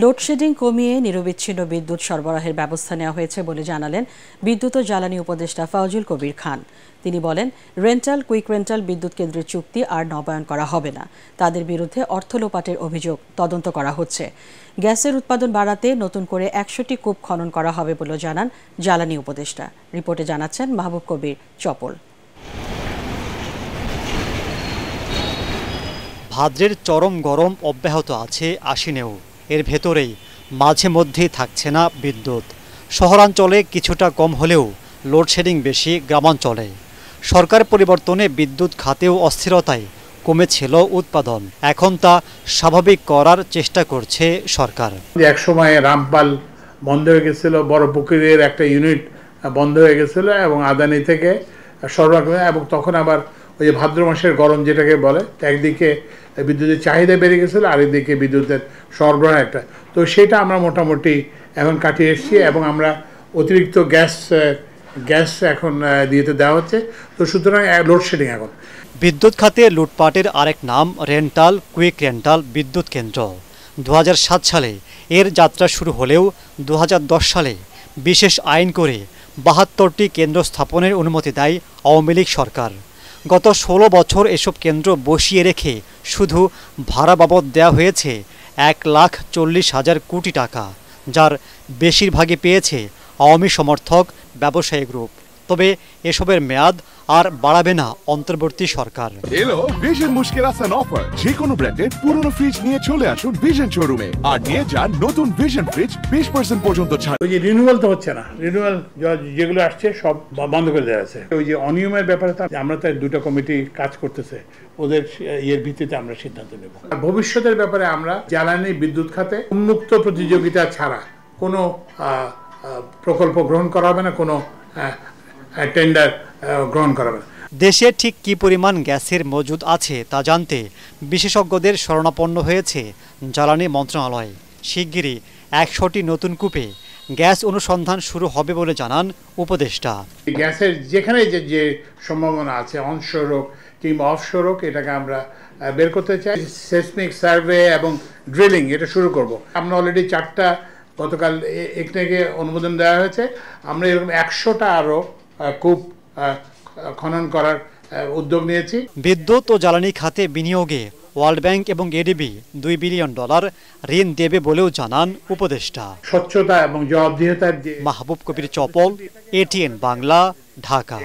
Load shedding কমিয়ে নিরবিচ্ছিন্ন বিদ্যুৎ সরবরাহের ব্যবস্থা নেওয়া হয়েছে বলে জানালেন বিদ্যুৎ ও জ্বালানি উপদেষ্টা ফাউজুল কবির খান। তিনি বলেন, রেন্টাল কুইক রেন্টাল বিদ্যুৎ কেন্দ্রের চুক্তি আর নবায়ন করা হবে না। তাদের বিরুদ্ধে অর্থ লোপাটের অভিযোগ তদন্ত করা হচ্ছে। গ্যাসের উৎপাদন বাড়াতে নতুন করে ১০০টি কূপ খনন করা হবে বলে জানান জ্বালানি উপদেষ্টা। রিপোর্টে জানাচ্ছেন মাহবুব কবির চপল। ভাদ্রের চরম গরম অব্যাহত আছে আশ্বিনেও। এর ভেতরেই মাঝে মধ্যেই থাকছে না বিদ্যুৎ। শহরাঞ্চলে কিছুটা কম হলেও লোডশেডিং বেশি গ্রামাঞ্চলে। সরকার পরিবর্তনে বিদ্যুৎ খাতেও অস্থিরতায় কমেছিল উৎপাদন। এখন তা স্বাভাবিক করার চেষ্টা করছে সরকার। এক সময় রামপাল বন্ধ হয়ে গেছিল, বড় পুকুরের একটা ইউনিট বন্ধ হয়ে গেছিল এবং আদানি থেকে সরবরাহ, এবং তখন আবার ওই যে ভাদ্র মাসের গরম যেটাকে বলে, একদিকে বিদ্যুতের চাহিদা বেড়ে গেছিলো, আরেকদিকে বিদ্যুতের সরবরাহ একটা, তো সেটা আমরা মোটামুটি এখন কাটিয়ে এসেছি এবং আমরা অতিরিক্ত গ্যাস এখন দিতে দেওয়া হচ্ছে। তো সুতরাং লোডশেডিং এখন বিদ্যুৎ খাতে লুটপাটের আরেক নাম রেন্টাল কুইক রেন্টাল বিদ্যুৎ কেন্দ্র। ২০০৭ সালে এর যাত্রা শুরু হলেও ২০১০ সালে বিশেষ আইন করে ৭২টি কেন্দ্র স্থাপনের অনুমতি দেয় আওয়ামী লীগ সরকার। গত ১৬ বছর এসব কেন্দ্র বসিয়ে রেখে শুধু ভাড়া বাবদ দেওয়া হয়েছে ১,৪০,০০০ কোটি টাকা, যার বেশিরভাগই পেয়েছে আওয়ামী সমর্থক ব্যবসায়ী গ্রুপ। তবে এসবের মেয়াদ আর বাড়াবে না অন্তর্বর্তী সরকার। এলো ভিশন মুশকিল আসান অফার। যে কোনো ব্র্যান্ডের পুরনো ফ্রিজ নিয়ে চলে আসুন ভিশন শোরুমে আর নিয়ে যান নতুন ভিশন ফ্রিজ 20% পর্যন্ত ছাড়। ওই যে রিনিউয়াল তো হচ্ছে না, রিনিউয়াল যেগুলো আসছে সব বন্ধ করে দেওয়া আছে। ওই যে অনিয়মের ব্যাপারে আমরা তাই দুটো কমিটি কাজ করতেছে, ওদের ইয়ের ভিত্তিতে আমরা সিদ্ধান্ত নেব। ভবিষ্যতের ব্যাপারে আমরা জ্বালানি বিদ্যুৎ খাতে উন্মুক্ত প্রতিযোগিতা ছাড়া কোনো প্রকল্প গ্রহণ করা হবে না, কোনো টেন্ডার গ্রহণ করা হবে না। দেশে ঠিক কী পরিমাণ গ্যাসের মজুদ আছে তা জানতে বিশেষজ্ঞদের শরণাপন্ন হয়েছে জ্বালানি মন্ত্রণালয়। শিগগিরই ১০০টি নতুন কূপে গ্যাস অনুসন্ধান শুরু হবে বলে জানান উপদেষ্টা। গ্যাসের যেখানে যে সম্ভাবনা আছে, অনশোর হোক কিংবা অফশোর হোক, এটাকে আমরা বের করতে চাই। সেসমিক সার্ভে এবং ড্রিলিং এটা শুরু করব। আমরা অলরেডি 4টা গতকাল একটাকে অনুমোদন দেওয়া হয়েছে। আমরা এরকম 100টা আরও কূপ খনন করার উদ্যোগ নিয়েছি। বিদ্যুৎ ও জ্বালানি খাতে বিনিয়োগে ওয়ার্ল্ড ব্যাংক এবং এডিবি $2 বিলিয়ন ঋণ দেবে বলেও জানান উপদেষ্টা। স্বচ্ছতা এবং জবাবদিহিতার মাহবুব কবির চপল, ATN বাংলা, ঢাকা।